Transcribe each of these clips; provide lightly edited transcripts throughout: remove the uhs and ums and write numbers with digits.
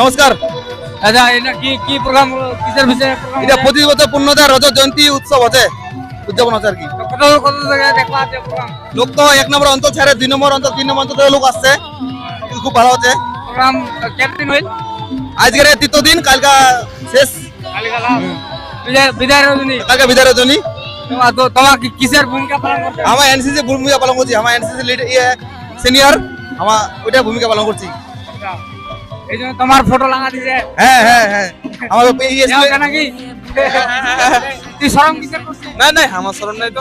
নমস্কার। আচ্ছা এটা কি প্রোগ্রাম কিসের বিষয়ে প্রোগ্রাম এটা 25 বছর পূর্ণতা রজত জয়ন্তী উৎসব আছে, উদযাপন হচ্ছে আর কি। কত জায়গায় দেখা আছে প্রোগ্রাম লোক তো 1 নম্বর অঞ্চল ছেড়ে 2 নম্বর অঞ্চল 3 নম্বর অঞ্চল থেকে লোক আসছে, কিন্তু খুব ভালো হচ্ছে। প্রোগ্রাম কেমন হইল আজকের তৃতীয় দিন, কালকা শেষ, কালকে বিদায় রজনী কালকা বিদায় রজনী। তোমার কিসের ভূমিকা পালন করতে আমার এনসিসি ভূমিকা পালন করছি, আমার এনসিসি লিড সিনিয়র, আমার ওইটা ভূমিকা পালন করছি। এই জন্য তোমার ফটো লাগা দিছে হ্যাঁ হ্যাঁ হ্যাঁ, আমার নাকি তুই শরম কিসের করছিস না না, আমার শরণ নাই তো।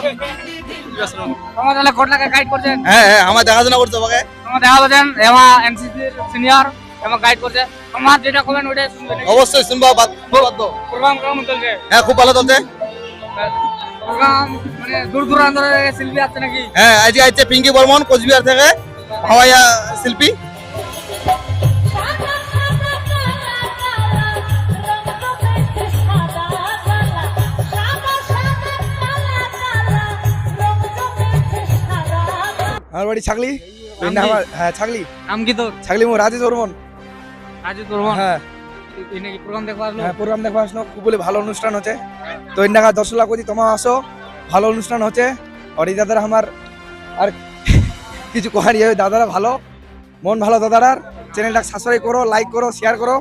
তোমার তাহলে কোট লাগা গাইড করছেন হ্যাঁ হ্যাঁ, আমার দেখাশোনা করছে আমাকে। তোমার দেখা বলেন এমা এনসিসি সিনিয়র এমা গাইড করছে তোমার যেটা কমেন্ট ওইটাই শুনবে অবশ্যই শুনবো, বাধ্য। প্রোগ্রাম কেমন চলছে হ্যাঁ, খুব ভালো চলছে। প্রোগ্রাম মানে দূর দূরান্তর থেকে শিল্পী আছে নাকি হ্যাঁ, আজকে আসছে পিঙ্কি বর্মন কোচবিহার থেকে, হাওয়াইয়া শিল্পী। আমার বাড়ি ছাগলি। হ্যাঁ ছাগলি, নাম কি তোর ছাগলি মো রাজেশ বর্মন। আজ তোর হ্যাঁ এই নাকি প্রোগ্রাম দেখবা আসলো হ্যাঁ, প্রোগ্রাম দেখবা আসলো, খুব বলে ভালো অনুষ্ঠান হচ্ছে। তো এই নাগা 10 লাখ কোটি তোমার আসো, ভালো অনুষ্ঠান হচ্ছে। আর এই দাদারা আমার আর কিছু কোহারি দাদারা ভালো, মন ভালো দাদারার। চ্যানেলটা সাবস্ক্রাইব করো, লাইক করো, শেয়ার করো।